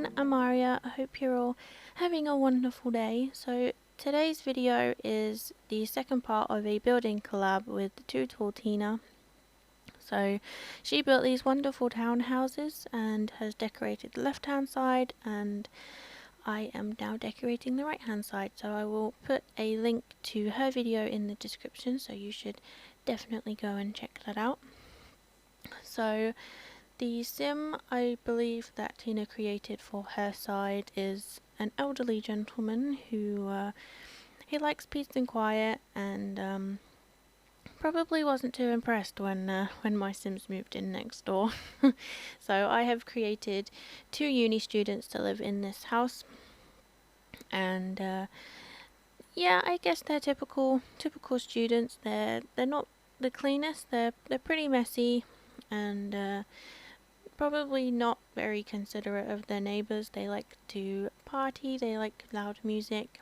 everyone, I'm Maria. I hope you're all having a wonderful day. So today's video is the second part of a building collab with TooTallTina. So she built these wonderful townhouses and has decorated the left hand side, and I am now decorating the right hand side. So I will put a link to her video in the description, so you should definitely go and check that out. So the sim I believe that Tina created for her side is an elderly gentleman who he likes peace and quiet, and probably wasn't too impressed when my sims moved in next door. So I have created 2 uni students to live in this house, and yeah, I guess they're typical students. They're not the cleanest. They're pretty messy, and probably not very considerate of their neighbours. They like to party, they like loud music,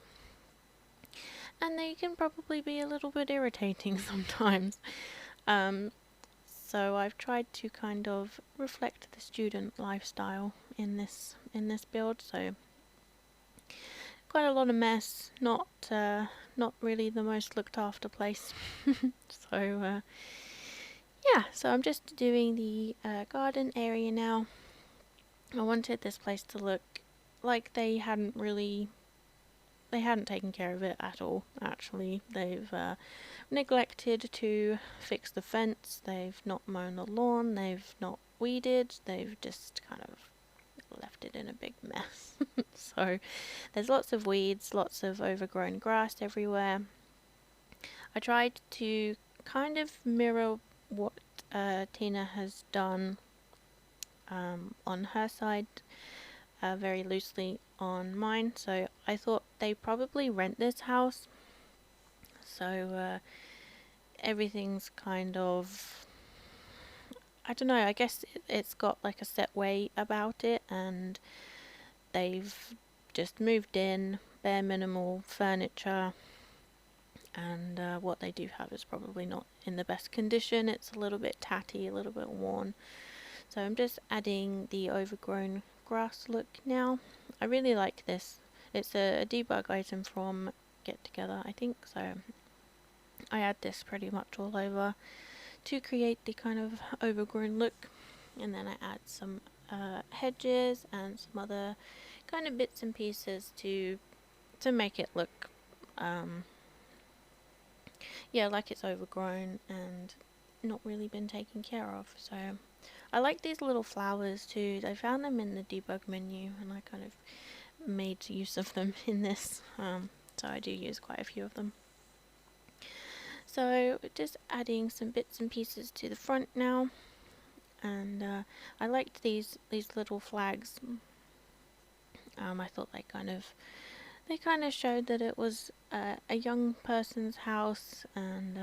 and they can probably be a little bit irritating sometimes. So I've tried to kind of reflect the student lifestyle in this build. So quite a lot of mess, not really the most looked after place. So yeah, so I'm just doing the garden area now. I wanted this place to look like they hadn't taken care of it at all. Actually, they've neglected to fix the fence, they've not mown the lawn, they've not weeded, they've just kind of left it in a big mess. So there's lots of weeds, lots of overgrown grass everywhere. I tried to kind of mirror what Tina has done on her side very loosely on mine. So I thought they probably rent this house, so everything's kind of, I don't know, I guess it's got like a set way about it, and they've just moved in, bare minimal furniture, and what they do have is probably not in the best condition. It's a little bit tatty, a little bit worn. So I'm just adding the overgrown grass look now. I really like this. It's a debug item from Get Together, I think, so I add this pretty much all over to create the kind of overgrown look, and then I add some hedges and some other kind of bits and pieces to make it look yeah, like it's overgrown and not really been taken care of. So I like these little flowers too. I found them in the debug menu, and I kind of made use of them in this. So I do use quite a few of them. So just adding some bits and pieces to the front now, and I liked these little flags. I thought they kind of showed that it was a young person's house, and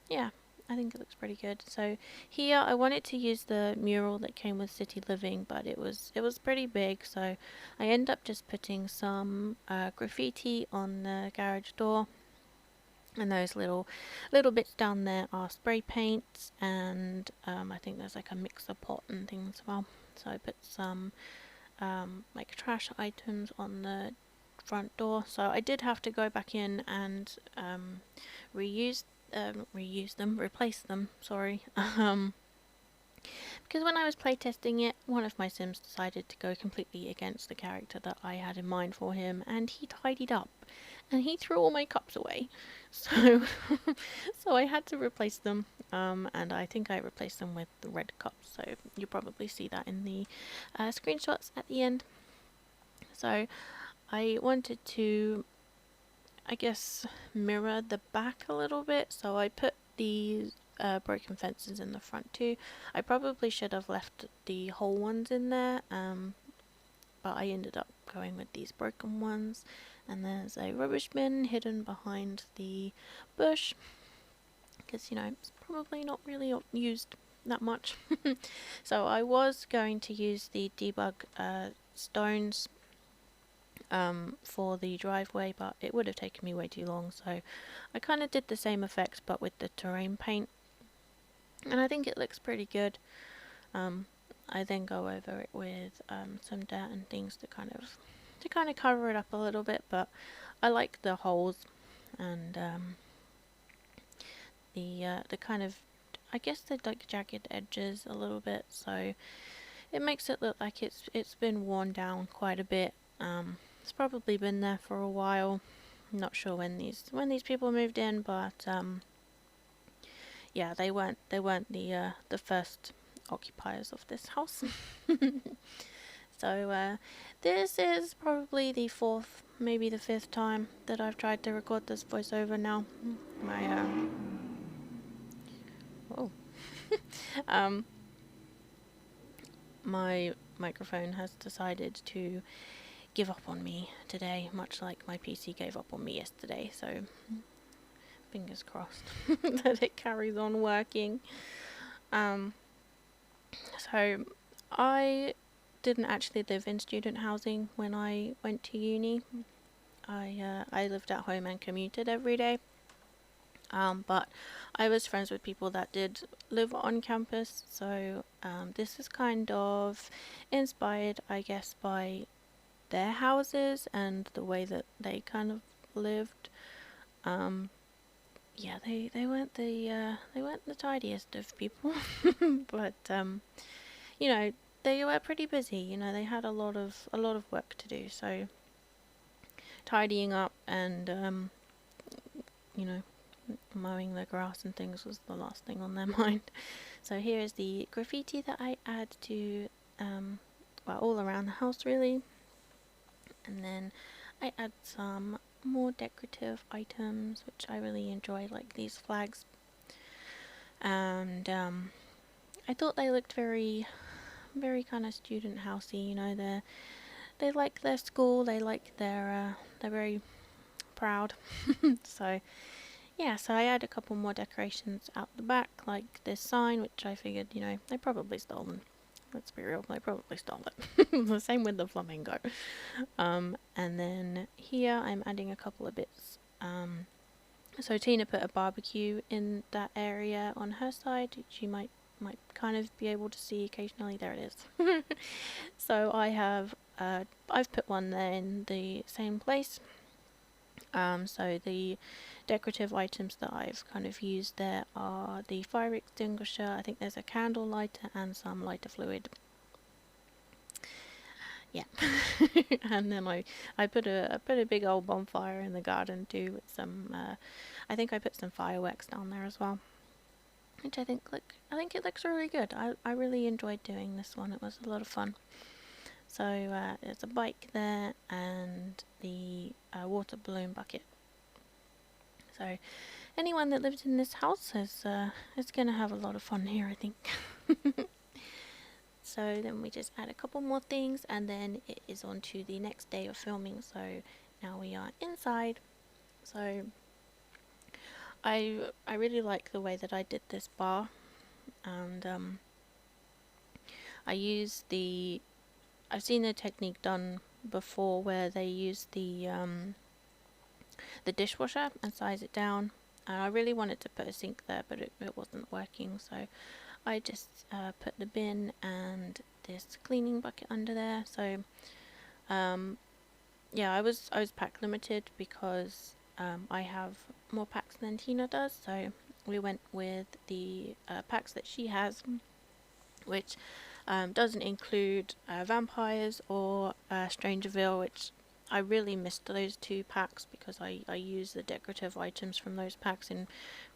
yeah, I think it looks pretty good. So here I wanted to use the mural that came with City Living, but it was pretty big, so I ended up just putting some graffiti on the garage door, and those little bits down there are spray paints, and I think there's like a mixer pot and things as well. So I put some like trash items on the front door, so I did have to go back in and replace them, sorry. Because when I was playtesting it, one of my sims decided to go completely against the character that I had in mind for him, and he tidied up and he threw all my cups away. So so I had to replace them, and I think I replaced them with the red cups, so you'll probably see that in the screenshots at the end. So I wanted to, I guess, mirror the back a little bit, so I put these broken fences in the front too. I probably should have left the whole ones in there, but I ended up going with these broken ones. And there's a rubbish bin hidden behind the bush, because, you know, it's probably not really used that much. So I was going to use the debug stones for the driveway, but it would have taken me way too long, so I kind of did the same effects but with the terrain paint, and I think it looks pretty good. I then go over it with some dirt and things to kind of cover it up a little bit, but I like the holes and the kind of, I guess they're like jagged edges a little bit, so it makes it look like it's been worn down quite a bit. It's probably been there for a while. I'm not sure when these people moved in, but yeah, they weren't the first occupiers of this house. So this is probably the fourth, maybe the fifth time that I've tried to record this voiceover now. My oh, my microphone has decided to give up on me today, much like my PC gave up on me yesterday. So fingers crossed that it carries on working. So I didn't actually live in student housing when I went to uni. I lived at home and commuted every day. But I was friends with people that did live on campus, so this is kind of inspired, I guess, by their houses and the way that they kind of lived. Yeah, they weren't the tidiest of people, but you know, they were pretty busy. You know, they had a lot of work to do, so tidying up and you know, mowing the grass and things was the last thing on their mind. So here is the graffiti that I add to well, all around the house really, and then I add some more decorative items which I really enjoy, like these flags, and I thought they looked very kind of student housey. You know, they like their school, they like they're very proud. So yeah, so I add a couple more decorations out the back, like this sign, which I figured, you know, they probably stolen. Let's be real, they probably stole it. The same with the flamingo. And then here I'm adding a couple of bits. So Tina put a barbecue in that area on her side, which you might kind of be able to see occasionally. There it is. So I've put one there in the same place. So the decorative items that I've kind of used there are the fire extinguisher. I think there's a candle lighter and some lighter fluid. Yeah. And then I put a big old bonfire in the garden too with some I think I put some fireworks down there as well, which I think it looks really good. I really enjoyed doing this one. It was a lot of fun. So there's a bike there and the water balloon bucket. So anyone that lives in this house is going to have a lot of fun here, I think. So then we just add a couple more things and then it is on to the next day of filming. So now we are inside. So I really like the way that I did this bar, and I use I've seen the technique done before where they use the dishwasher and size it down. And I really wanted to put a sink there, but it wasn't working, so I just put the bin and this cleaning bucket under there. So yeah, I was pack limited because I have more packs than Tina does, so we went with the packs that she has, which doesn't include vampires or Strangerville, which I really missed those two packs because I use the decorative items from those packs in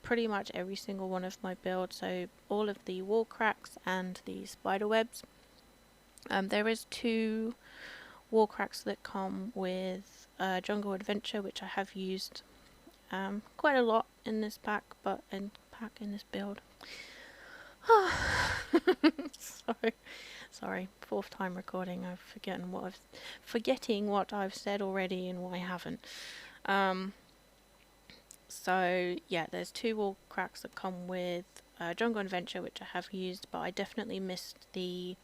pretty much every single one of my builds. So all of the wall cracks and the spider webs. There is 2 wall cracks that come with Jungle Adventure, which I have used quite a lot in this pack, but in this build. Sorry, 4th time recording. I'm forgetting what I've said already and what I haven't. So yeah, there's 2 wall cracks that come with Jungle Adventure, which I have used, but I definitely missed the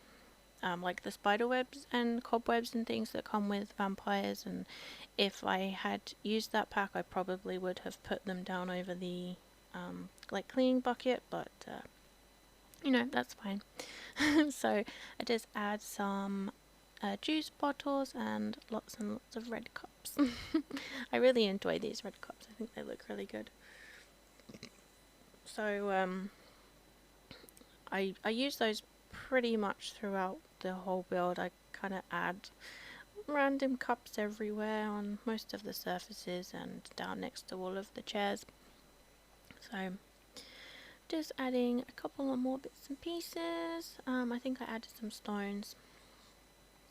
like the spider webs and cobwebs and things that come with vampires, and if I had used that pack I probably would have put them down over the like cleaning bucket, but you know, that's fine. So I just add some juice bottles and lots of red cups. I really enjoy these red cups. I think they look really good. So I use those pretty much throughout the whole build. I kind of add random cups everywhere on most of the surfaces and down next to all of the chairs. So just adding a couple of more bits and pieces. I think I added some stones.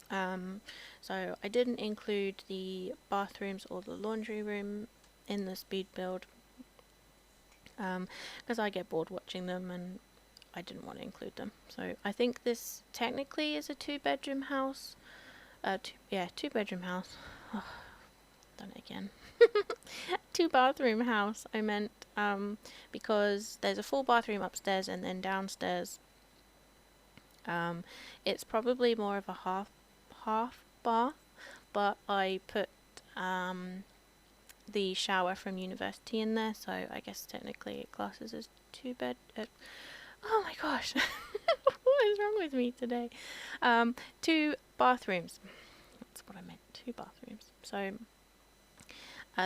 So I didn't include the bathrooms or the laundry room in the speed build because I get bored watching them and I didn't want to include them. So I think this technically is a 2-bedroom house. Two-bedroom house. Oh, done it again. 2-bathroom house. I meant because there's a full bathroom upstairs and then downstairs. It's probably more of a half bath, but I put the shower from university in there, so I guess technically it classes as 2 bed. Oh my gosh, what is wrong with me today? 2 bathrooms. That's what I meant. 2 bathrooms. So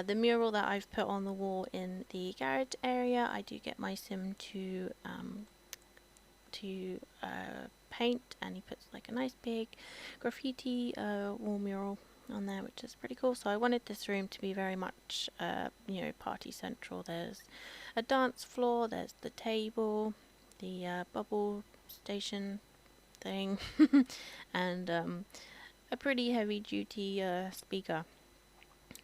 the mural that I've put on the wall in the garage area, I do get my sim to paint, and he puts like a nice big graffiti wall mural on there, which is pretty cool. So I wanted this room to be very much party central. There's a dance floor, there's the table, the bubble station thing, and a pretty heavy duty speaker.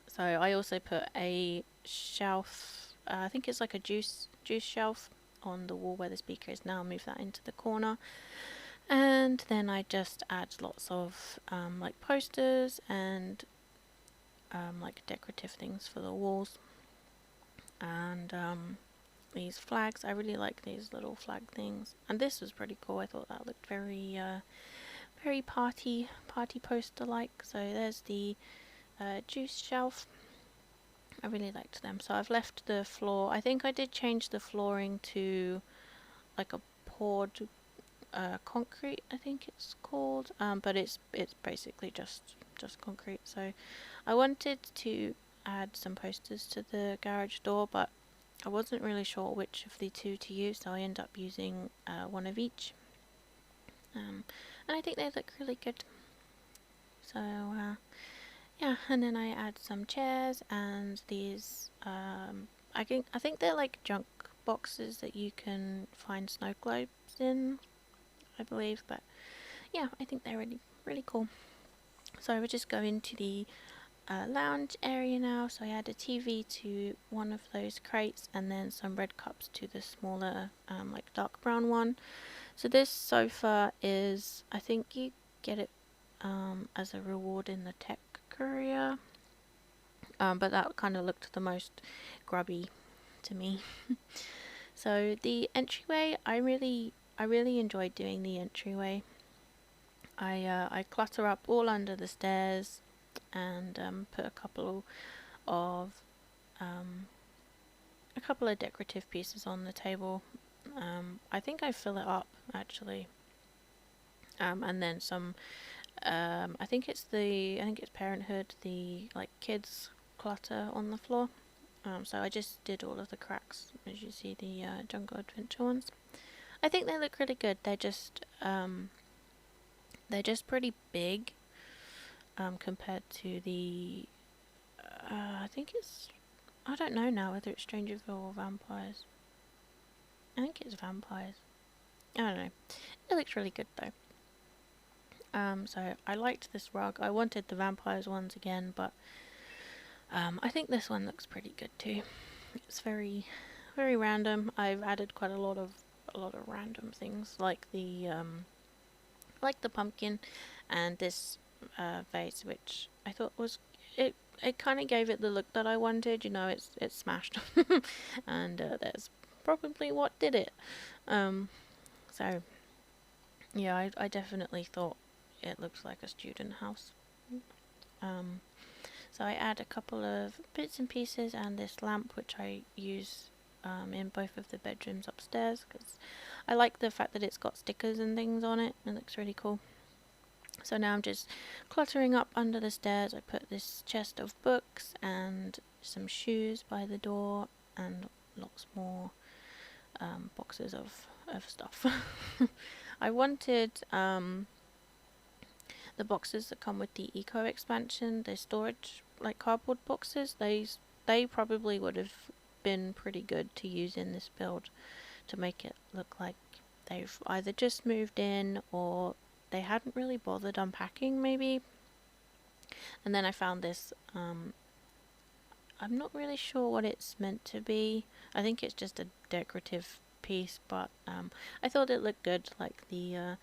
So I also put a shelf, I think it's like a juice shelf on the wall where the speaker is now. Move that into the corner, and then I just add lots of like posters and like decorative things for the walls, and these flags. I really like these little flag things, and this was pretty cool. I thought that looked very very party poster like. So there's the juice shelf. I really liked them. So I've left the floor. I think I did change the flooring to like a poured concrete, I think it's called, but it's basically just concrete. So I wanted to add some posters to the garage door, but I wasn't really sure which of the two to use, so I ended up using one of each, and I think they look really good. So yeah, and then I add some chairs and these I think they're like junk boxes that you can find snow globes in, I believe, but yeah, I think they're really cool. So we're just going to the lounge area now. So I add a TV to one of those crates and then some red cups to the smaller like dark brown one. So this sofa is, I think you get it as a reward in the tech courier, but that kind of looked the most grubby to me. So the entryway, I really enjoyed doing the entryway. I clutter up all under the stairs and put a couple of decorative pieces on the table. I think I fill it up actually, and then some. I think it's Parenthood, the like kids clutter on the floor. So I just did all of the cracks, as you see, the Jungle Adventure ones. I think they look really good. They're just pretty big compared to the I think it's, I don't know now whether it's Strangerville or Vampires. I think it's Vampires. I don't know. It looks really good though. So I liked this rug. I wanted the Vampires ones again, but I think this one looks pretty good too. It's very random. I've added quite a lot of random things like the pumpkin and this vase, which I thought was it kind of gave it the look that I wanted. You know, it's smashed, and that's probably what did it. So yeah, I definitely thought it looks like a student house. So I add a couple of bits and pieces and this lamp, which I use in both of the bedrooms upstairs, because I like the fact that it's got stickers and things on it. It looks really cool. So now I'm just cluttering up under the stairs. I put this chest of books and some shoes by the door, and lots more boxes of stuff. I wanted the boxes that come with the eco expansion, the storage, like cardboard boxes. They probably would have been pretty good to use in this build to make it look like they've either just moved in or they hadn't really bothered unpacking, maybe. And then I found this, I'm not really sure what it's meant to be. I think it's just a decorative piece, but I thought it looked good, like the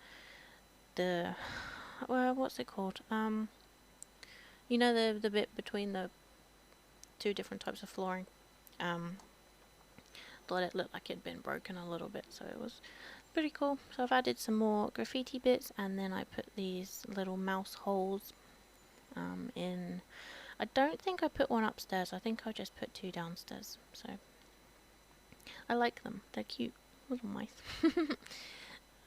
well, what's it called? You know, the bit between the two different types of flooring. Thought it looked like it'd been broken a little bit, so it was pretty cool. So I've added some more graffiti bits, and then I put these little mouse holes in. I don't think I put one upstairs. I think I just put two downstairs. So I like them. They're cute little mice.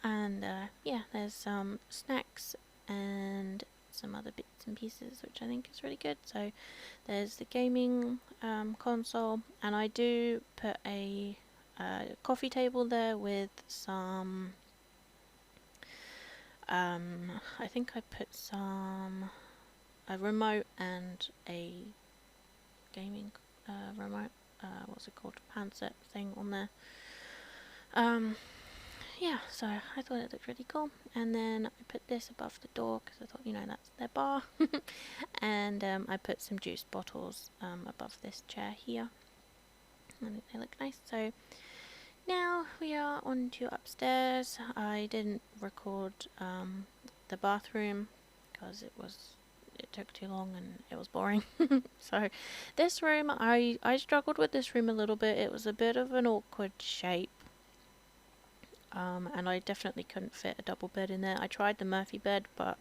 And yeah, there's some snacks and some other bits and pieces, which I think is really good. So there's the gaming console, and I do put a coffee table there with some I think I put a remote and a gaming remote, what's it called, handset thing on there. Yeah, so I thought it looked really cool. And then I put this above the door because I thought, you know, that's their bar. And I put some juice bottles above this chair here, and they look nice. So now we are on to upstairs. I didn't record the bathroom because it took too long and it was boring. So this room, I struggled with this room a little bit. It was a bit of an awkward shape. And I definitely couldn't fit a double bed in there. I tried the Murphy bed, but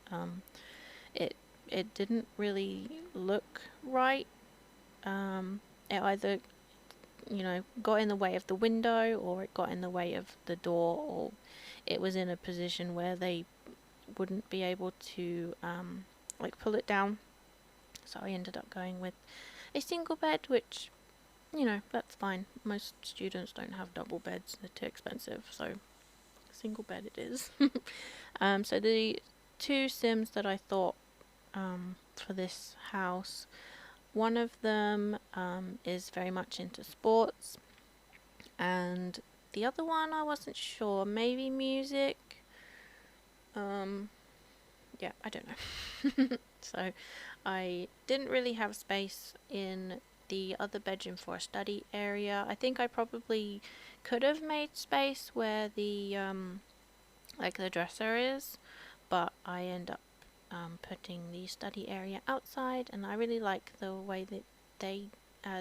it didn't really look right. It either, you know, got in the way of the window, or it got in the way of the door, or it was in a position where they wouldn't be able to like pull it down. So I ended up going with a single bed, which, you know, that's fine. Most students don't have double beds. They're too expensive, so single bed it is. So the two Sims that I thought for this house, one of them is very much into sports, and the other one I wasn't sure, maybe music. Yeah, I don't know. So I didn't really have space in the other bedroom for a study area. I think I probably could have made space where the like the dresser is, but I end up putting the study area outside, and I really like the way that they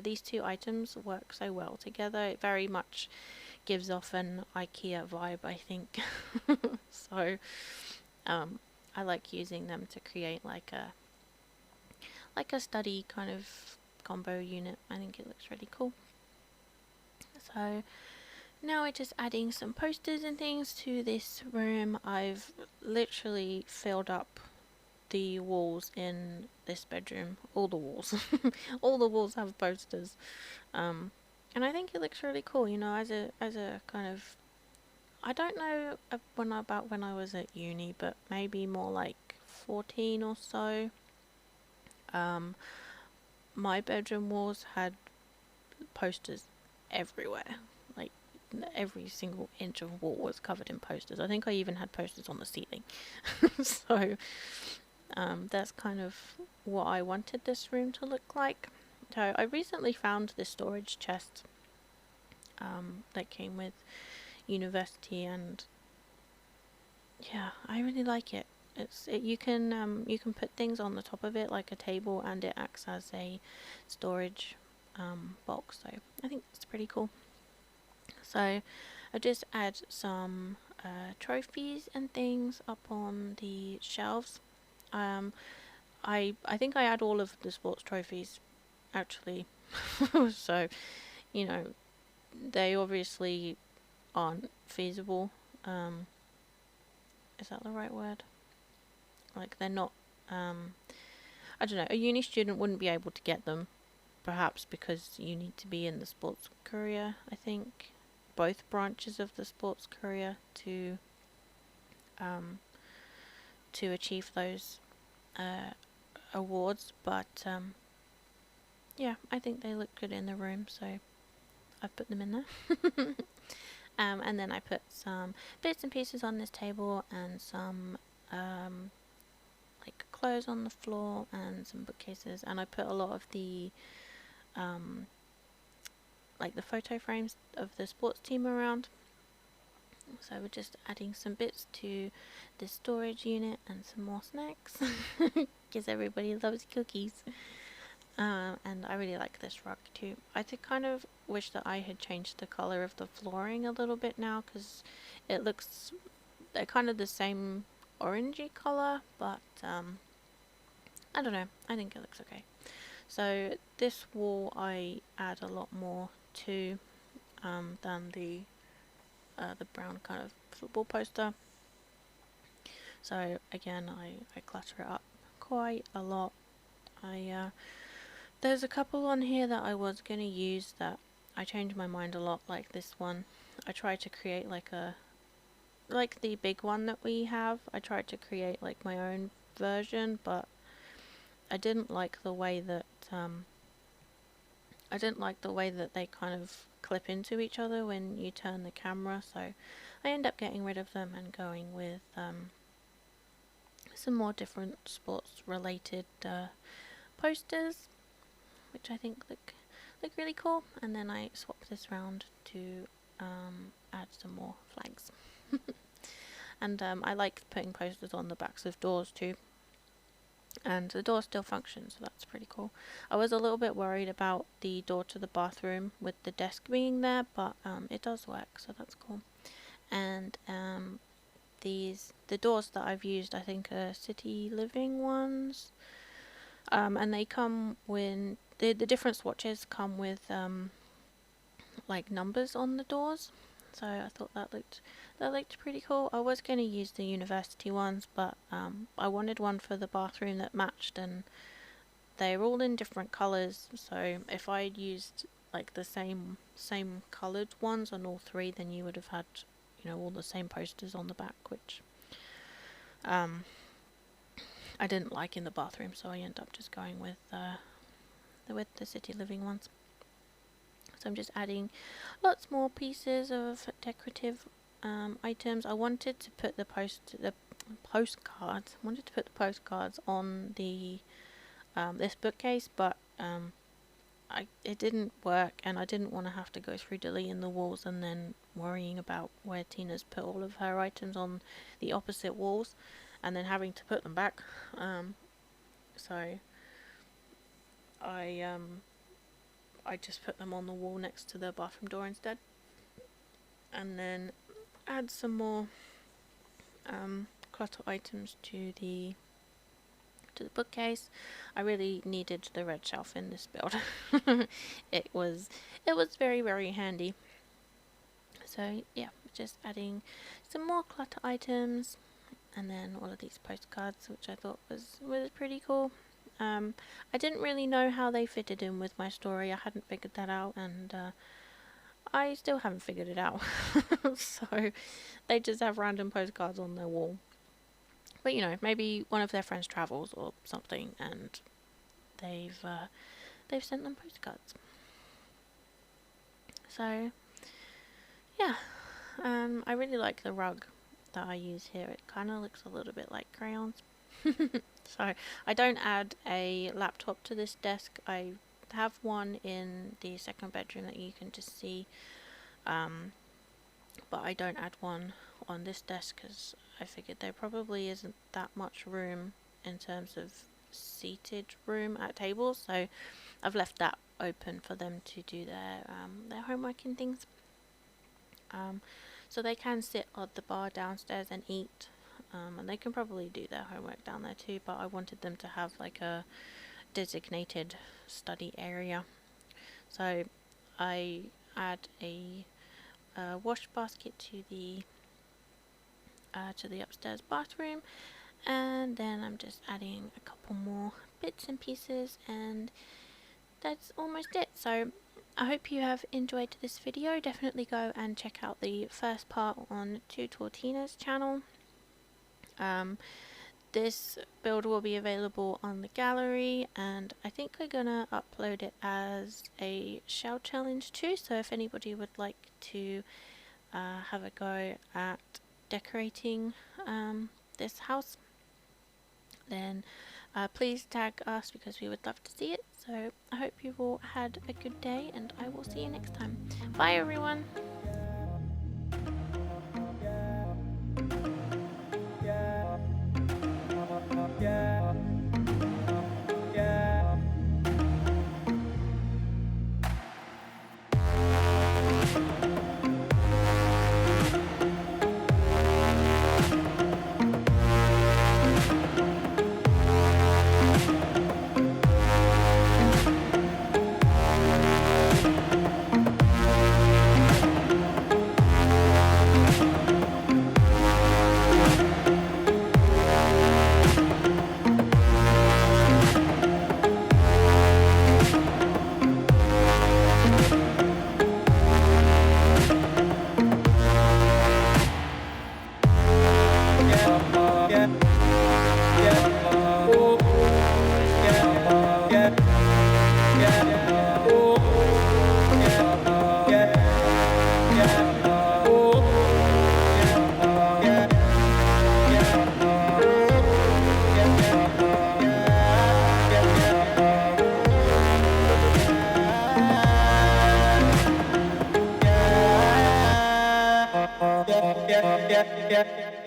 these two items work so well together. It very much gives off an IKEA vibe, I think. So I like using them to create like a study kind of combo unit. I think it looks really cool. So now we're just adding some posters and things to this room. I've literally filled up the walls in this bedroom. All the walls. All the walls have posters. And I think it looks really cool, you know, as a kind of, I don't know when I was at uni, but maybe more like 14 or so. My bedroom walls had posters everywhere. Like every single inch of wall was covered in posters. I think I even had posters on the ceiling. So that's kind of what I wanted this room to look like. So I recently found this storage chest that came with university, and yeah, I really like it. You can put things on the top of it like a table, and it acts as a storage box. So I think it's pretty cool. So I just add some trophies and things up on the shelves. I think I add all of the sports trophies actually. So, you know, they obviously aren't feasible. Is that the right word? Like, they're not, I don't know, a uni student wouldn't be able to get them, perhaps because you need to be in the sports courier, I think, both branches of the sports courier to achieve those awards, but yeah, I think they look good in the room, so I've put them in there. And then I put some bits and pieces on this table and some like clothes on the floor and some bookcases, and I put a lot of the like the photo frames of the sports team around. So we're just adding some bits to the storage unit and some more snacks because everybody loves cookies. And I really like this rug too. I kind of wish that I had changed the color of the flooring a little bit now, because it looks, they're kind of the same orangey color, but I don't know, I think it looks okay. So this wall I add a lot more to than the brown kind of football poster. So again, I clutter it up quite a lot. There's a couple on here that I was going to use that I changed my mind a lot, like this one. I tried to create like the big one that we have. I tried to create like my own version, but I didn't like the way that they kind of clip into each other when you turn the camera, so I end up getting rid of them and going with some more different sports related posters, which I think look really cool. And then I swapped this round to add some more flags. And I like putting posters on the backs of doors too, and the door still functions, so that's pretty cool. I was a little bit worried about the door to the bathroom with the desk being there, but it does work, so that's cool. And the doors that I've used, I think, are City Living ones, and they come with the different swatches come with like numbers on the doors, so I thought that looked pretty cool. I was going to use the university ones, but I wanted one for the bathroom that matched, and they're all in different colours, so if I'd used like the same coloured ones on all three, then you would have had, you know, all the same posters on the back, which I didn't like in the bathroom, so I ended up just going with the City Living ones. So I'm just adding lots more pieces of decorative items. I wanted to put the postcards. I wanted to put the postcards on the this bookcase, but it didn't work, and I didn't want to have to go through deleting the walls and then worrying about where Tina's put all of her items on the opposite walls, and then having to put them back. So I just put them on the wall next to the bathroom door instead, and then add some more clutter items to the bookcase. I really needed the red shelf in this build. it was very, very handy. So yeah, just adding some more clutter items, and then all of these postcards, which I thought was pretty cool. I didn't really know how they fitted in with my story. I hadn't figured that out, and I still haven't figured it out. So they just have random postcards on their wall. But you know, maybe one of their friends travels or something, and they've sent them postcards. So yeah, I really like the rug that I use here. It kind of looks a little bit like crayons. So I don't add a laptop to this desk. I have one in the second bedroom that you can just see, but I don't add one on this desk because I figured there probably isn't that much room in terms of seated room at tables, so I've left that open for them to do their homework and things. So they can sit at the bar downstairs and eat, and they can probably do their homework down there too, but I wanted them to have like a designated study area. So I add a wash basket to the upstairs bathroom, and then I'm just adding a couple more bits and pieces, and that's almost it. So I hope you have enjoyed this video. Definitely go and check out the first part on TooTallTina's channel. This build will be available on the gallery, and I think we're gonna upload it as a shell challenge too, so if anybody would like to have a go at decorating this house, then please tag us, because we would love to see it. So I hope you've all had a good day, and I will see you next time. Bye everyone! Yeah.